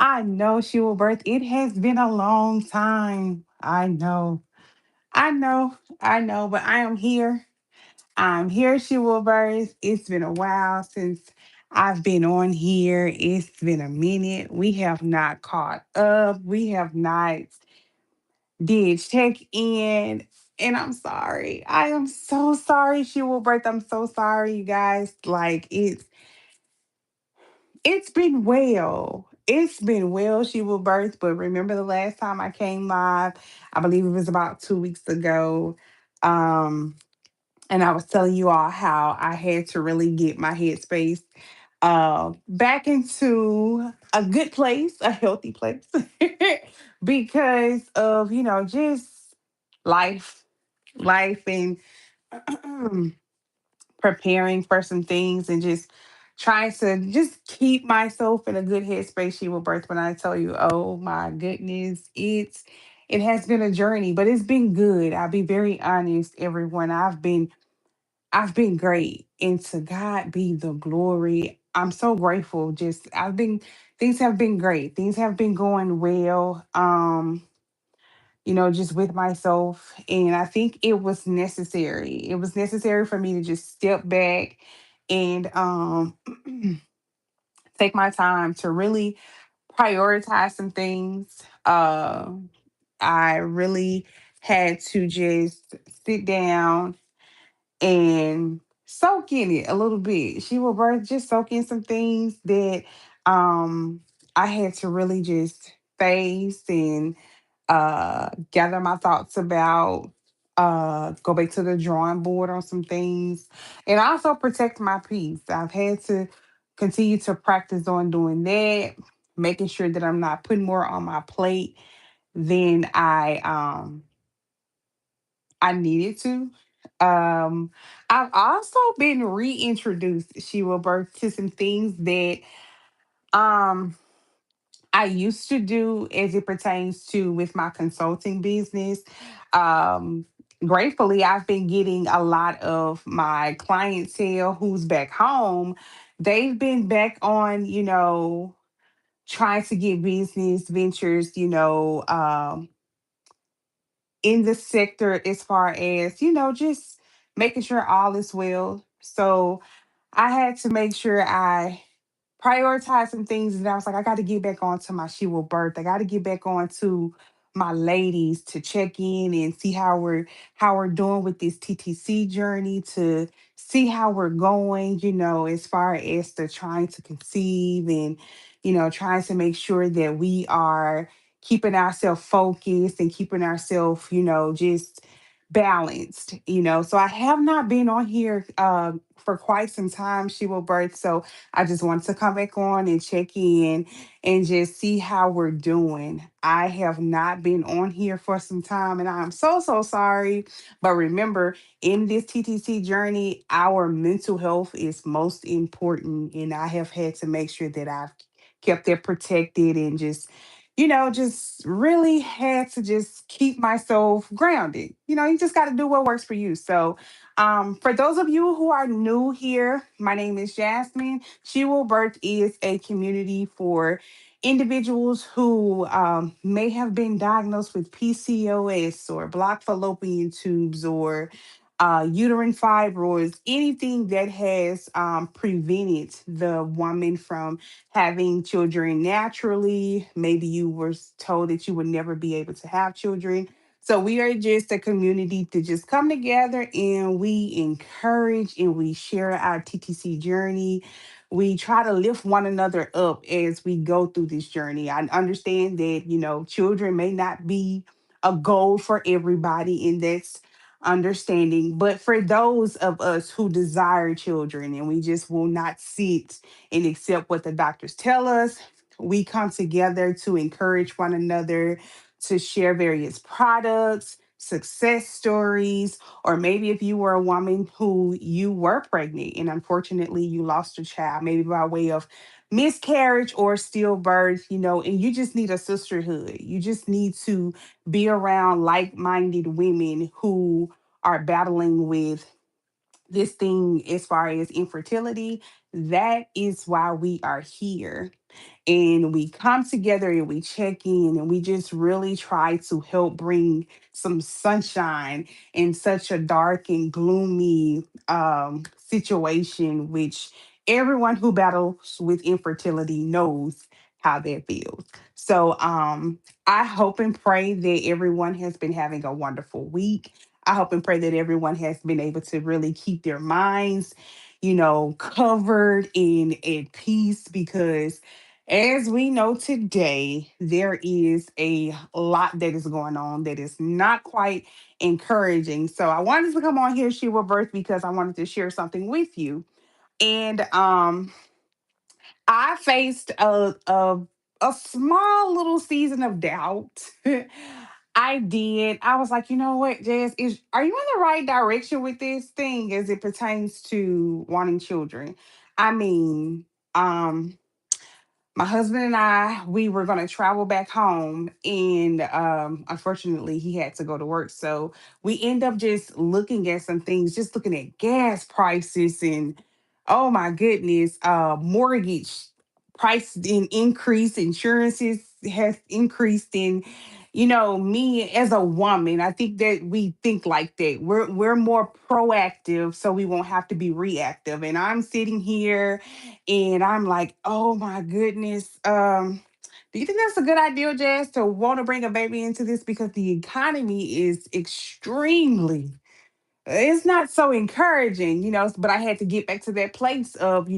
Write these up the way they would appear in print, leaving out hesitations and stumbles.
I know she will birth. It has been a long time. I know. I know. I know. But I am here. I'm here, she will birth. It's been a while since I've been on here. It's been a minute. We have not caught up. We have not did check in. And I'm sorry. I am so sorry, she will birth. I'm so sorry, you guys. Like it's been well. It's been well, she will birth. But remember the last time I came live, I believe it was about 2 weeks ago. Um, and I was telling you all how I had to really get my headspace back into a good place, a healthy place, because of, just life, life and preparing for some things and just trying to just keep myself in a good headspace. She will birth when I tell you, oh my goodness, it has been a journey, but it's been good. I'll be very honest, everyone. I've been great. And to God be the glory. I'm so grateful. Just things have been great. Things have been going well. Just with myself. And I think it was necessary. It was necessary for me to just step back and take my time to really prioritize some things. I really had to just sit down and soak in it a little bit. She will birth just soak in some things that um I had to really just face and gather my thoughts about, go back to the drawing board on some things, and also protect my peace. I've had to continue to practice on doing that, making sure that I'm not putting more on my plate than I needed to. I've also been reintroduced, she will birth, to some things that um I used to do as it pertains to with my consulting business. Um, Gratefully, I've been getting a lot of my clientele who's back home. They've been back on, trying to get business ventures, in the sector as far as, just making sure all is well. So I had to make sure I prioritize some things. And I was like, I got to get back onto my She Will Birth. I got to get back onto my ladies to check in and see how we're doing with this TTC journey, to see how we're going, as far as the trying to conceive and, trying to make sure that we are keeping ourselves focused and keeping ourselves, just balanced, So I have not been on here for quite some time, She Will Birth. So I just wanted to come back on and check in and just see how we're doing. I have not been on here for some time and I'm so, so sorry. But remember, in this TTC journey, our mental health is most important. And I have had to make sure that I've kept it protected and just really had to just keep myself grounded. You just got to do what works for you. So, for those of you who are new here, my name is Jasmine. She Will Birth is a community for individuals who may have been diagnosed with PCOS or blocked fallopian tubes or uterine fibroids, anything that has prevented the woman from having children naturally. Maybe you were told that you would never be able to have children. So we are just a community to just come together and we encourage and we share our TTC journey. We try to lift one another up as we go through this journey. I understand that, children may not be a goal for everybody, and that's understanding. But for those of us who desire children and we just will not sit and accept what the doctors tell us, we come together to encourage one another, to share various products, success stories, or maybe if you were a woman who you were pregnant and unfortunately you lost a child, maybe by way of miscarriage or stillbirth, and you just need a sisterhood. You just need to be around like minded women who are battling with this thing as far as infertility, that is why we are here, and we come together and we check in and we just really try to help bring some sunshine in such a dark and gloomy situation, which everyone who battles with infertility knows how that feels. So I hope and pray that everyone has been having a wonderful week. I hope and pray that everyone has been able to really keep their minds, covered in at peace, because as we know today, there is a lot that is going on that is not quite encouraging. So I wanted to come on here, Sheila Birth, because I wanted to share something with you. And I faced a small little season of doubt. I did. I was like, you know what, Jazz, are you in the right direction with this thing as it pertains to wanting children? I mean, um, my husband and I, we were going to travel back home, and unfortunately, he had to go to work. So we end up just looking at some things, just looking at gas prices, and oh my goodness, mortgage price in increase, insurances has increased, and me as a woman, I think that we think like that. We're more proactive, so we won't have to be reactive. And I'm sitting here and I'm like, oh my goodness. Do you think that's a good idea, Jazz, to want to bring a baby into this? Because the economy is extremely, it's not so encouraging, but I had to get back to that place of,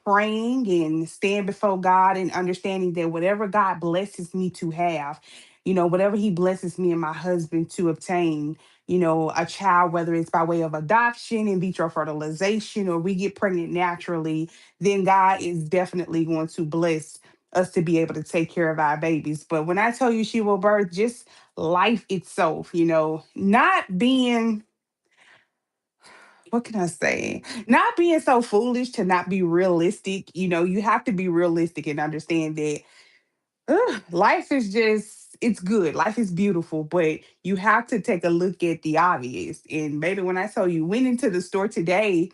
praying and stand before God and understanding that whatever God blesses me to have, whatever He blesses me and my husband to obtain, a child, whether it's by way of adoption, in vitro fertilization, or we get pregnant naturally, then God is definitely going to bless us to be able to take care of our babies. But when I tell you she will birth, just life itself, not being, what can I say? Not being so foolish to not be realistic. You have to be realistic and understand that life is just, it's good. Life is beautiful, but you have to take a look at the obvious. And maybe when I tell you, went into the store today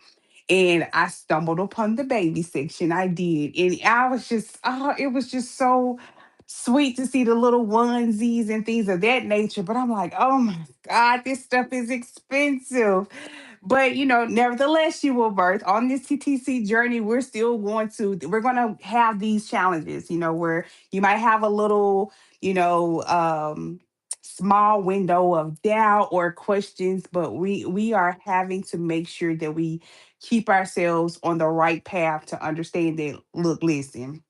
and I stumbled upon the baby section. I did. And I was just, oh, it was just so sweet to see the little onesies and things of that nature. But I'm like, oh my God, this stuff is expensive. But nevertheless, you will birth on this TTC journey. We're going to have these challenges, where you might have a little, you know, um, small window of doubt or questions, but we are having to make sure that we keep ourselves on the right path to understand that, look, listen,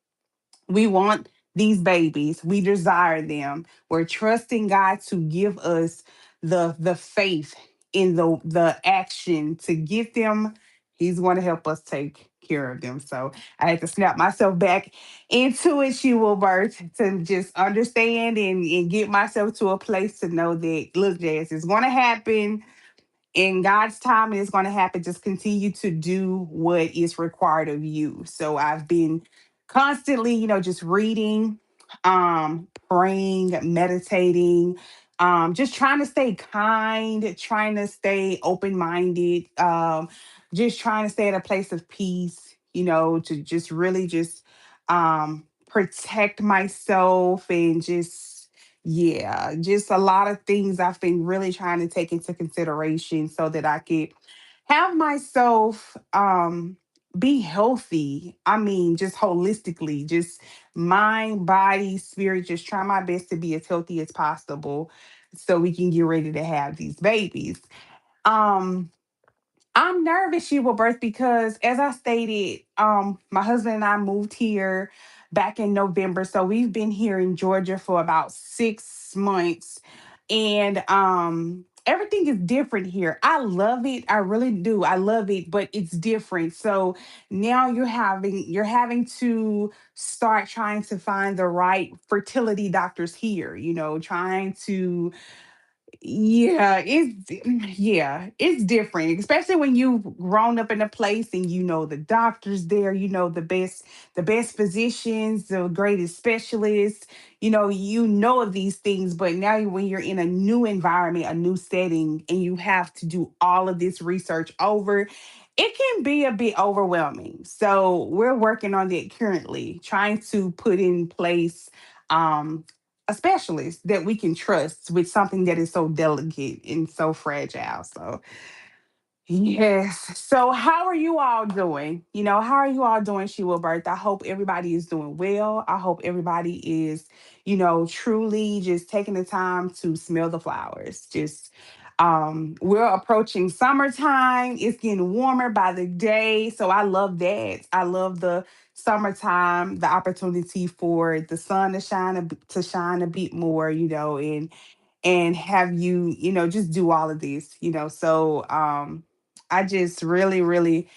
we want these babies. We desire them. We're trusting God to give us the faith in the action to get them. He's going to help us take care of them. So I had to snap myself back into it, she will birth, to just understand and get myself to a place to know that, look, Jazz, it's going to happen in God's time, it's going to happen. Just continue to do what is required of you. So I've been constantly, just reading, praying, meditating, just trying to stay kind, trying to stay open minded, just trying to stay at a place of peace, to just really just protect myself and just, yeah, just a lot of things I've been really trying to take into consideration so that I could have myself be healthy. I mean, just holistically, just mind, body, spirit, just try my best to be as healthy as possible so we can get ready to have these babies. Um I'm nervous she will birth because, as I stated, my husband and I moved here back in November. So we've been here in Georgia for about 6 months. And everything is different here. I love it. I really do. I love it, but it's different. So now you're having to start trying to find the right fertility doctors here, trying to Yeah, it's different, especially when you've grown up in a place and you know the doctors there, you know the best physicians, the greatest specialists, you know of these things, but now when you're in a new environment, a new setting, and you have to do all of this research over, it can be a bit overwhelming. So we're working on that currently, trying to put in place um a specialist that we can trust with something that is so delicate and so fragile. So, yes. So, how are you all doing? How are you all doing, She Will Birth? I hope everybody is doing well. I hope everybody is, truly just taking the time to smell the flowers. We're approaching summertime. It's getting warmer by the day. So, I love that. I love the summertime, the opportunity for the sun to to shine a bit more, and have you, just do all of this, so I just really, really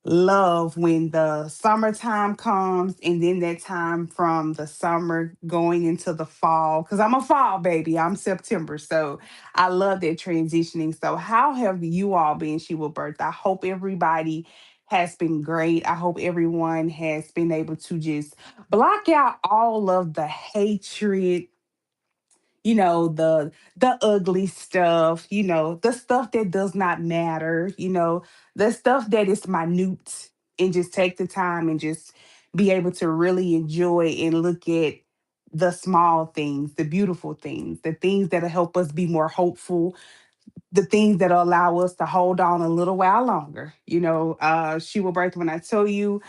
love when the summertime comes, and then that time from the summer going into the fall, because I'm a fall baby. I'm September. So I love that transitioning. So how have you all been, She Will Birth? I hope everybody has been great. I hope everyone has been able to just block out all of the hatred, the ugly stuff, the stuff that does not matter, the stuff that is minute, and just take the time and just be able to really enjoy and look at the small things, the beautiful things, the things that help us be more hopeful, the things that allow us to hold on a little while longer. She Will Birth, when I tell you,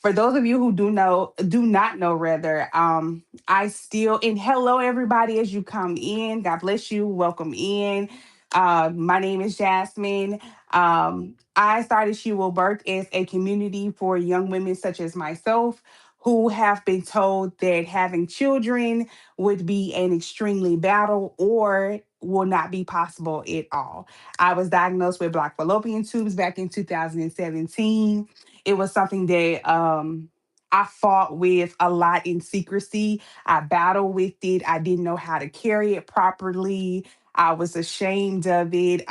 for those of you who do not know rather, I still, and hello everybody as you come in. God bless you. Welcome in. My name is Jasmine. I started She Will Birth as a community for young women such as myself who have been told that having children would be an extremely battle or will not be possible at all. I was diagnosed with black fallopian tubes back in 2017. It was something that I fought with a lot in secrecy. I battled with it. I didn't know how to carry it properly. I was ashamed of it.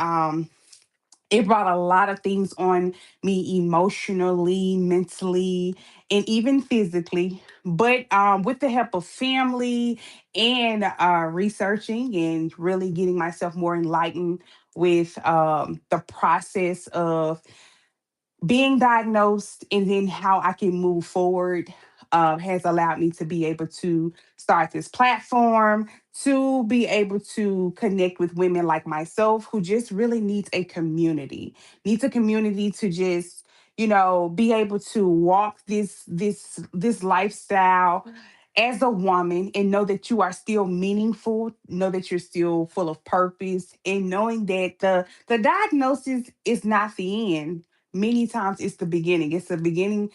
It brought a lot of things on me emotionally, mentally, and even physically. But with the help of family and researching and really getting myself more enlightened with the process of being diagnosed and then how I can move forward, has allowed me to be able to start this platform, to be able to connect with women like myself who just really needs a community to just, be able to walk this lifestyle as a woman and know that you are still meaningful, know that you're still full of purpose, and knowing that the diagnosis is not the end. Many times it's the beginning. It's the beginning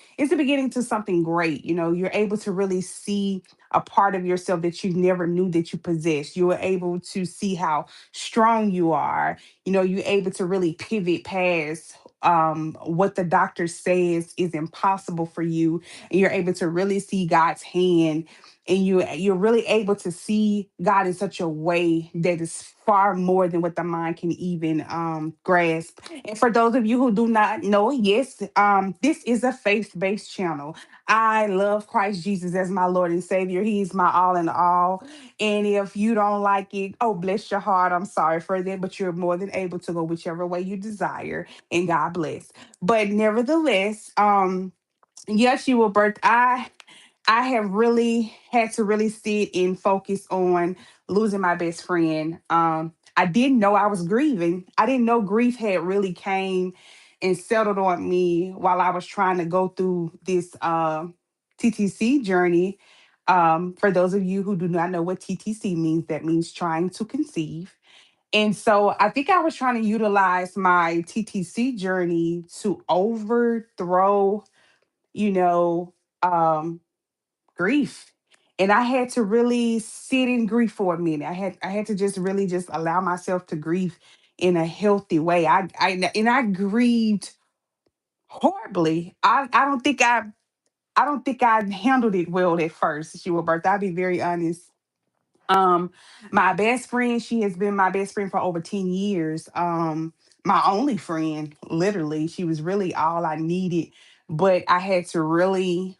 to something great. You're able to really see a part of yourself that you never knew that you possessed. You are able to see how strong you are. You're able to really pivot past what the doctor says is impossible for you, and you're able to really see God's hand, and you're really able to see God in such a way that is far more than what the mind can even grasp. And for those of you who do not know, yes, this is a faith-based channel. I love Christ Jesus as my Lord and Savior. He's my all in all. And if you don't like it, oh, bless your heart. I'm sorry for that, but you're more than able to go whichever way you desire. And God bless. But nevertheless, yes, you will birth. I have really had to really sit and focus on losing my best friend. I didn't know I was grieving. I didn't know grief had really came and settled on me while I was trying to go through this TTC journey. For those of you who do not know what TTC means, that means trying to conceive. And so I think I was trying to utilize my TTC journey to overthrow, you know, um, grief. And I had to really sit in grief for a minute. I had to just really just allow myself to grieve in a healthy way. I grieved horribly. I don't think I handled it well at first, She Will Birth. I'll be very honest. Um, my best friend, she has been my best friend for over 10 years. My only friend, literally. She was really all I needed. But I had to really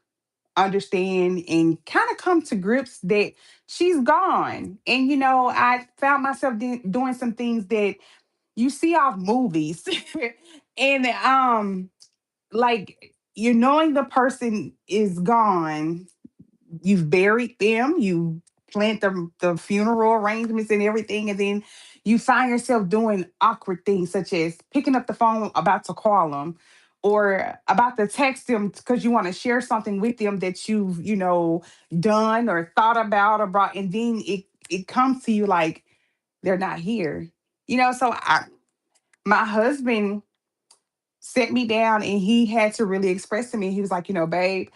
understand and kind of come to grips that she's gone. And I found myself doing some things that you see off movies. And like you knowing the person is gone, you've buried them, you planned the funeral arrangements and everything, and then you find yourself doing awkward things such as picking up the phone about to call them or about to text them because you want to share something with them that you've done or thought about or brought, and then it comes to you like they're not here. So my husband set me down and he had to really express to me. He was like, babe,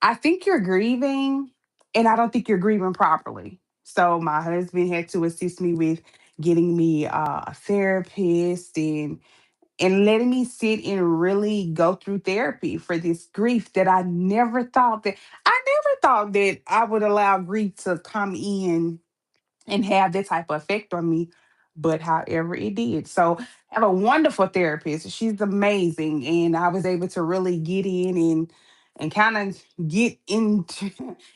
I think you're grieving and I don't think you're grieving properly. So my husband had to assist me with getting me a therapist and letting me sit and really go through therapy for this grief that I never thought that I would allow grief to come in and have that type of effect on me. But however it did. So I have a wonderful therapist. She's amazing. And I was able to really get in and kind of get into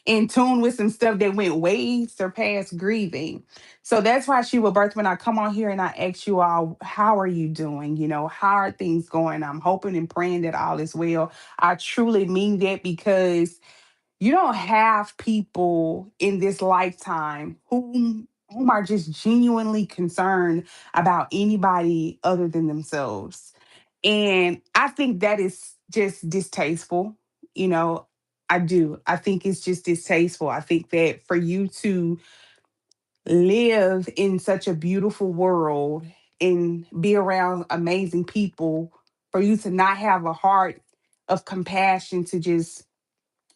in tune with some stuff that went way surpast grieving. So that's why she will birth when I come on here and I ask you all, how are you doing? How are things going? I'm hoping and praying that all is well. I truly mean that because you don't have people in this lifetime whom are just genuinely concerned about anybody other than themselves. And I think that is just distasteful. You know, I do. I think it's just distasteful. I think that for you to live in such a beautiful world and be around amazing people, for you to not have a heart of compassion to just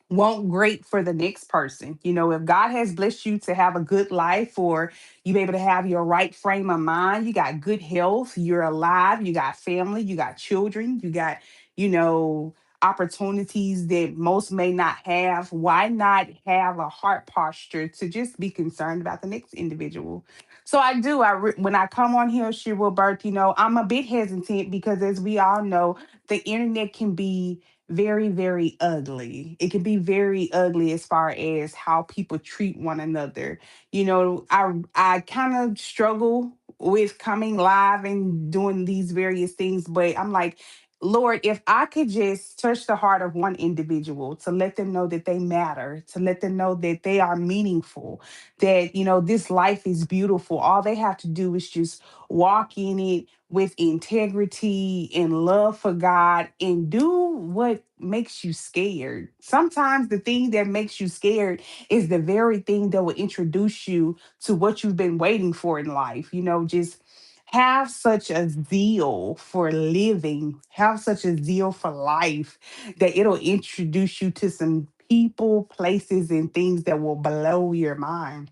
want great for the next person. If God has blessed you to have a good life or you be able to have your right frame of mind, you got good health, you're alive, you got family, you got children, you got, you know, opportunities that most may not have, why not have a heart posture to just be concerned about the next individual? So I do. When I come on here, she will birth. I'm a bit hesitant because, as we all know, the internet can be very, very ugly. It can be very ugly as far as how people treat one another. I kind of struggle with coming live and doing these various things, but I'm like, Lord, if I could just touch the heart of one individual to let them know that they matter, to let them know that they are meaningful, that, this life is beautiful. All they have to do is just walk in it with integrity and love for God and do what makes you scared. Sometimes the thing that makes you scared is the very thing that will introduce you to what you've been waiting for in life. Just have such a zeal for living, have such a zeal for life that it'll introduce you to some people, places, and things that will blow your mind.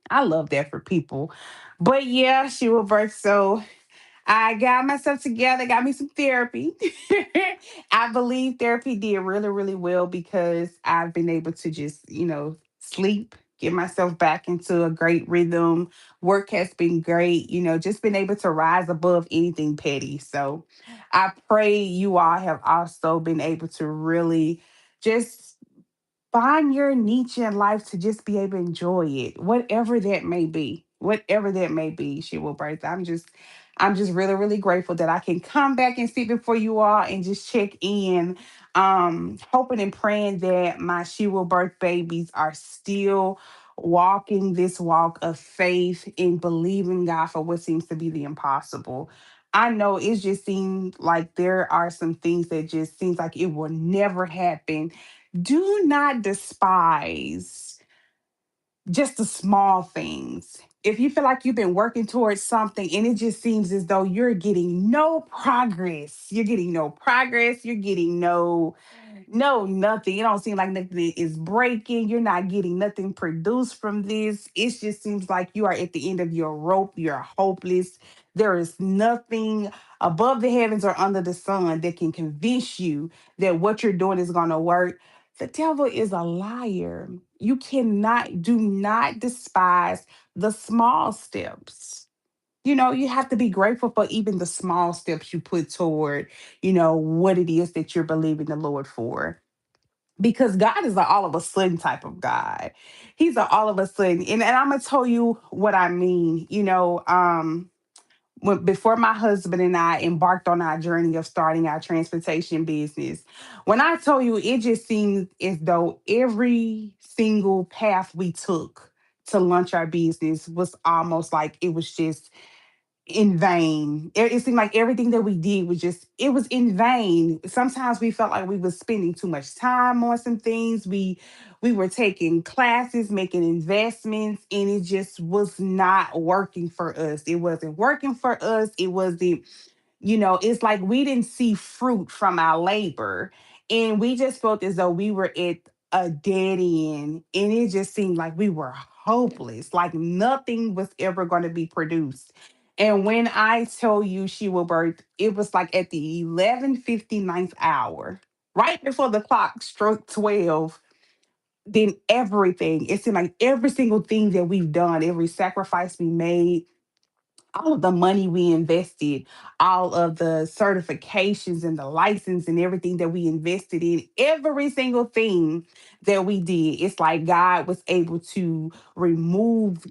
I love that for people. But yeah, she will birth. So I got myself together, got me some therapy. I believe therapy did really, really well because I've been able to just, sleep, get myself back into a great rhythm. Work has been great, just been able to rise above anything petty. So I pray you all have also been able to really just find your niche in life to just be able to enjoy it, whatever that may be. Whatever that may be, she will birth. I'm just really, really grateful that I can come back and sit before you all and just check in. Hoping and praying that my she will birth babies are still walking this walk of faith and believing God for what seems to be the impossible. I know it just seems like there are some things that just seems like it will never happen. Do not despise just the small things. If you feel like you've been working towards something and it just seems as though you're getting no progress, you're getting no, nothing. It don't seem like nothing is breaking. You're not getting nothing produced from this. It just seems like you are at the end of your rope. You're hopeless. There is nothing above the heavens or under the sun that can convince you that what you're doing is going to work. The devil is a liar. You cannot, do not despise the small steps. You have to be grateful for even the small steps you put toward, what it is that you're believing the Lord for. Because God is an all of a sudden type of God. He's an all of a sudden. And I'm going to tell you what I mean. Before my husband and I embarked on our journey of starting our transportation business, when I told you, it just seemed as though every single path we took to launch our business was almost like it was just in vain. It seemed like everything that we did was just, it was in vain. Sometimes we felt like we were spending too much time on some things. We were taking classes, making investments, and it just was not working for us. It wasn't working for us. It wasn't, it's like we didn't see fruit from our labor. And we just felt as though we were at a dead end. And it just seemed like we were hopeless, like nothing was ever going to be produced. And when I tell you she will birth, it was like at the 11:59th hour, right before the clock struck 12. Then everything, it seemed like every single thing that we've done, every sacrifice we made, all of the money we invested, all of the certifications and the license and everything that we invested in, every single thing that we did, it's like God was able to remove,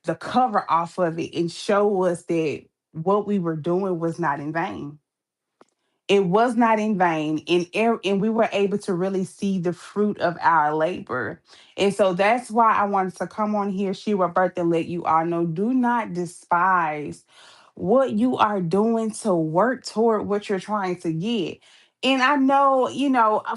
the cover off of it and show us that what we were doing was not in vain. It was not in vain, and we were able to really see the fruit of our labor. And so that's why I wanted to come on here, Shira Birth, and let you all know, do not despise what you are doing to work toward what you're trying to get. And I know,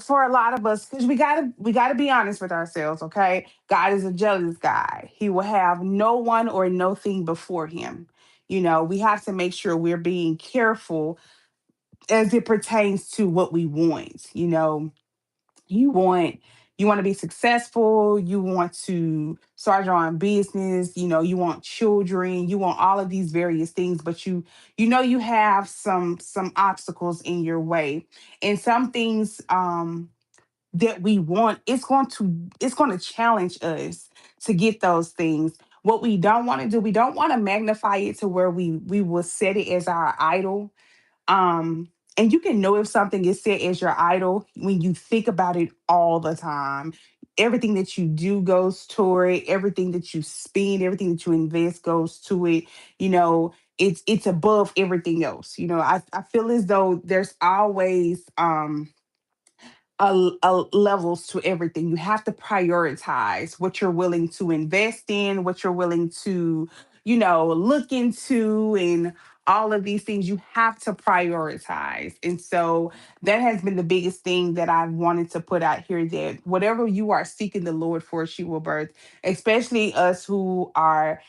for a lot of us, because we gotta be honest with ourselves, okay? God is a jealous God. He will have no one or no thing before him. We have to make sure we're being careful as it pertains to what we want. You want you want to be successful, you want to start your own business, you want children, you want all of these various things, but you have some obstacles in your way. And some things that we want, it's going to challenge us to get those things. What we don't want to do, we don't want to magnify it to where we will set it as our idol. And you can know if something is set as your idol when you think about it all the time. Everything that you do goes toward it, everything that you spend, everything that you invest goes to it. It's above everything else. I feel as though there's always a levels to everything. You have to prioritize what you're willing to invest in, what you're willing to, look into, and all of these things you have to prioritize. And so that has been the biggest thing that I've wanted to put out here, that whatever you are seeking the Lord for, she will birth, especially us who are,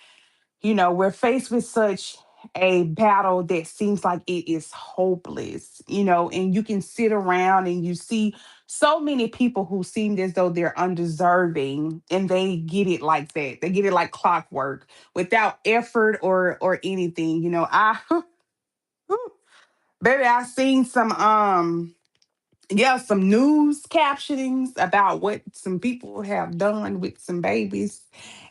we're faced with such a battle that seems like it is hopeless, and you can sit around and you see so many people who seem as though they're undeserving, and they get it like that. They get it like clockwork without effort or anything. Baby, I seen some yeah, some news captionings about what some people have done with some babies,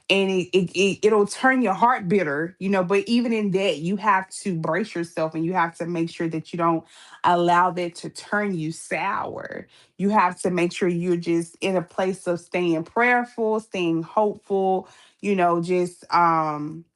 and it'll turn your heart bitter, but even in that, you have to brace yourself, and you have to make sure that you don't allow that to turn you sour. You have to make sure you're just in a place of staying prayerful, staying hopeful, just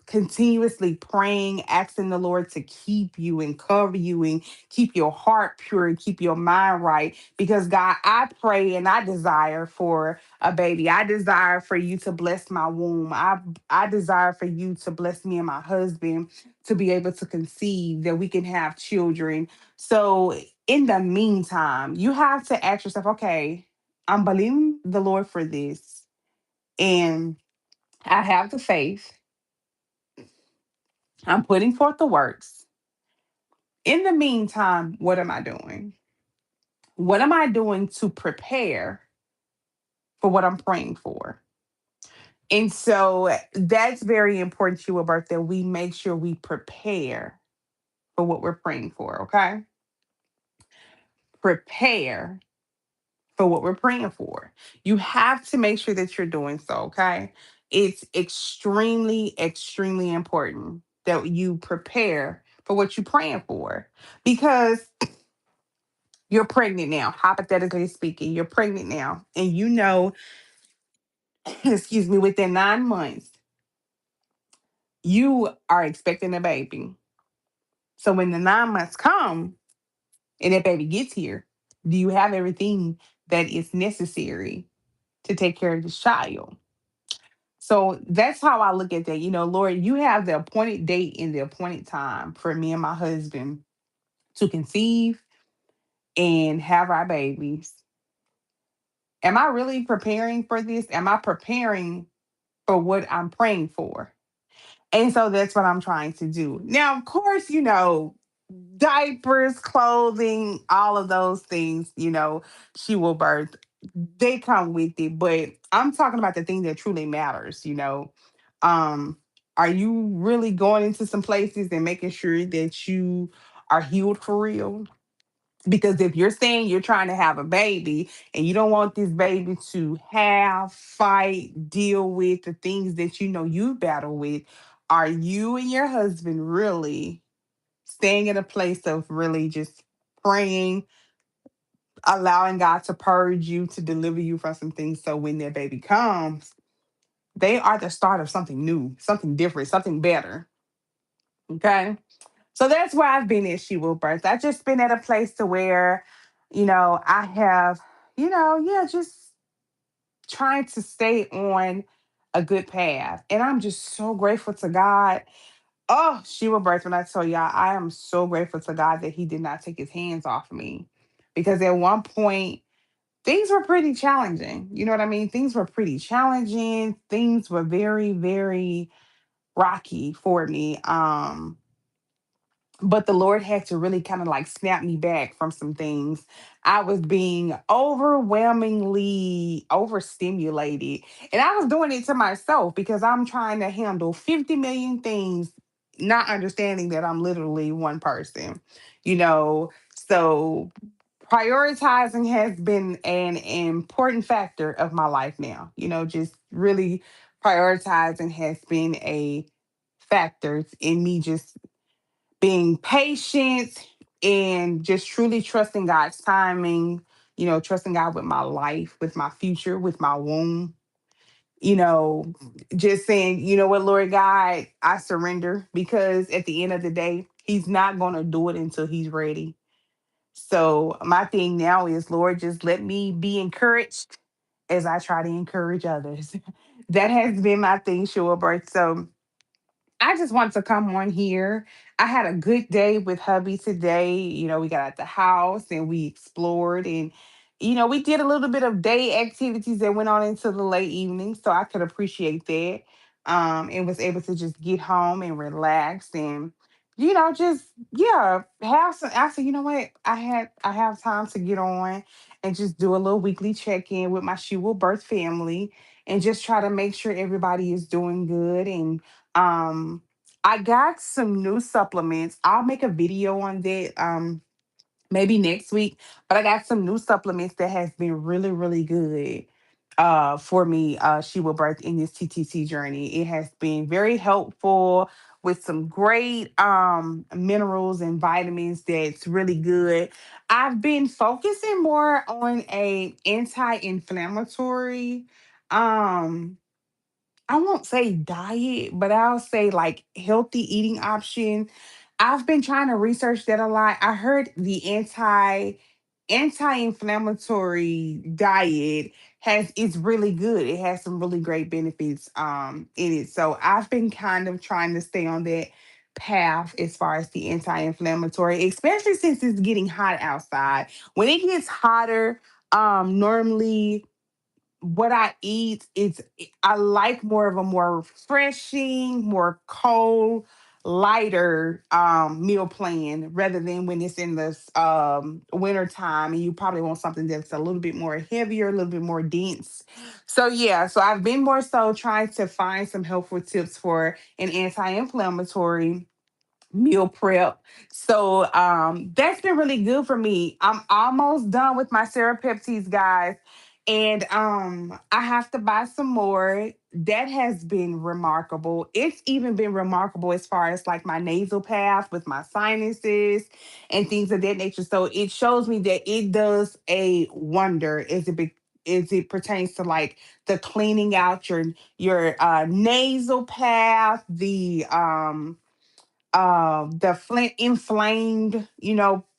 continuously praying, asking the Lord to keep you and cover you and keep your heart pure and keep your mind right. Because God, I pray and I desire for a baby. I desire for you to bless my womb. I desire for you to bless me and my husband to be able to conceive, that we can have children. So in the meantime, you have to ask yourself, okay, I'm believing the Lord for this, and I have the faith. I'm putting forth the works. In the meantime, what am I doing? What am I doing to prepare for what I'm praying for? And so that's very important to Albert, that we make sure we prepare for what we're praying for, okay? Prepare for what we're praying for. You have to make sure that you're doing so, okay? It's extremely, extremely important that you prepare for what you're praying for because you're pregnant now, hypothetically speaking, you're pregnant now, and you know, excuse me, within 9 months, you are expecting a baby. So when the 9 months come and that baby gets here, do you have everything that is necessary to take care of this child? So that's how I look at that. You know, Lord, you have the appointed date and the appointed time for me and my husband to conceive and have our babies. Am I really preparing for this? Am I preparing for what I'm praying for? And so that's what I'm trying to do. Now, of course, you know, diapers, clothing, all of those things, you know, she will birth, they come with it. But I'm talking about the thing that truly matters, you know. Um, are you really going into some places and making sure that you are healed for real? Because if you're saying you're trying to have a baby and you don't want this baby to have, fight, deal with the things that you know you battle with, are you and your husband really staying in a place of really just praying, allowing God to purge you, to deliver you from some things so when their baby comes, they are the start of something new, something different, something better. Okay. So that's where I've been at She Will Birth. I've just been at a place to where, you know, I have, you know, yeah, just trying to stay on a good path. And I'm just so grateful to God. Oh, She Will Birth, when I tell y'all, I am so grateful to God that He did not take His hands off me. Because at one point, things were pretty challenging. You know what I mean? Things were pretty challenging. Things were very, very rocky for me. But the Lord had to really kind of like snap me back from some things. I was being overwhelmingly overstimulated, and I was doing it to myself because I'm trying to handle 50 million things, not understanding that I'm literally one person, you know. So prioritizing has been an important factor of my life now, you know, just really prioritizing has been a factor in me just being patient and just truly trusting God's timing, you know, trusting God with my life, with my future, with my womb, you know, just saying, you know what, Lord God, I surrender because at the end of the day, He's not going to do it until He's ready. So my thing now is, Lord, just let me be encouraged as I try to encourage others. That has been my thing, Sure Birth. So I just want to come on here. I had a good day with hubby today. You know, we got out the house and we explored and, you know, we did a little bit of day activities that went on into the late evening. So I could appreciate that. And was able to just get home and relax and, you know, just, yeah, have some. I said, you know what? I have time to get on and just do a little weekly check in with my She Will Birth family and just try to make sure everybody is doing good and um, I got some new supplements. I'll make a video on that maybe next week, but I got some new supplements that has been really, really good for me. She Will Birth in this TTC journey. It has been very helpful with some great minerals and vitamins that's really good. I've been focusing more on a anti-inflammatory um I won't say diet, but I'll say like healthy eating option. I've been trying to research that a lot. I heard the anti-inflammatory diet has is really good. It has some really great benefits in it. So I've been kind of trying to stay on that path as far as the anti-inflammatory, especially since it's getting hot outside. When it gets hotter, normally what I eat is I like more of a more refreshing, more cold, lighter meal plan rather than when it's in this winter time and you probably want something that's a little bit more heavier, a little bit more dense. So yeah, so I've been more so trying to find some helpful tips for an anti-inflammatory meal prep. So that's been really good for me. I'm almost done with my Serapeptides, guys. And I have to buy some more. That has been remarkable. It's even been remarkable as far as like my nasal path with my sinuses and things of that nature. So it shows me that it does a wonder as it pertains to like the cleaning out your nasal path, the flint inflamed,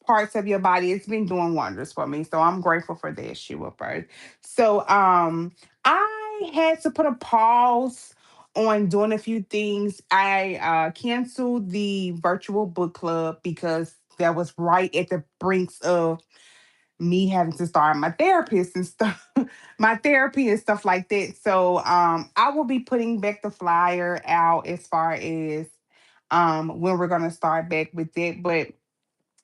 parts of your body. It's been doing wonders for me. So I'm grateful for the issue of birth. So I had to put a pause on doing a few things. I canceled the virtual book club because that was right at the brinks of me having to start my therapist and stuff, my therapy and stuff like that. So I will be putting back the flyer out as far as when we're gonna start back with it. But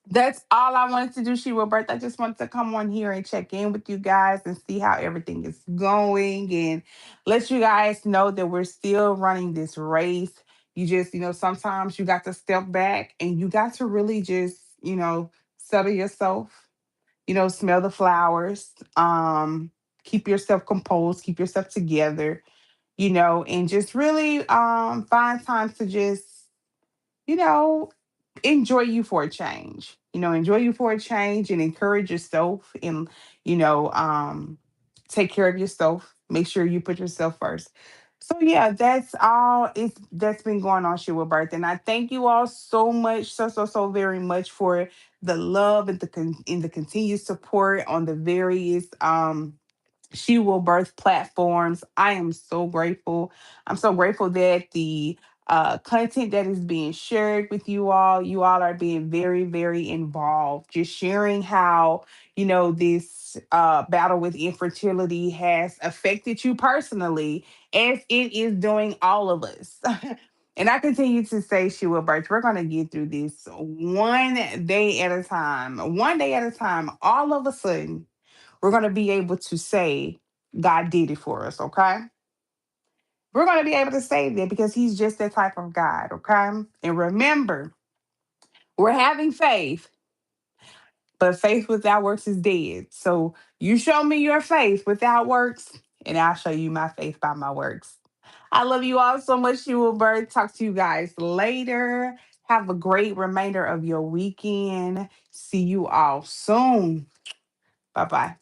that's all I wanted to do, Sheila Birth. I just wanted to come on here and check in with you guys and see how everything is going and let you guys know that we're still running this race. You just, sometimes you got to step back and you got to really just, settle yourself, smell the flowers, keep yourself composed, keep yourself together, and just really find time to just, you know, enjoy you for a change. Enjoy you for a change and encourage yourself and, you know, um, take care of yourself. Make sure you put yourself first. So yeah, that's all that's been going on, Sheila Birth. And I thank you all so much, so very much for the love and the continued support on the various she will birth platforms. I am so grateful. I'm so grateful that the content that is being shared with you all are being very, very involved. Just sharing how, this battle with infertility has affected you personally, as it is doing all of us. And I continue to say, Sheila Birch, we're going to get through this one day at a time, one day at a time. All of a sudden, we're going to be able to say God did it for us, okay? We're going to be able to say that because he's just that type of God, okay? And remember, we're having faith, but faith without works is dead. So you show me your faith without works, and I'll show you my faith by my works. I love you all so much, you will bird. Talk to you guys later. Have a great remainder of your weekend. See you all soon. Bye bye.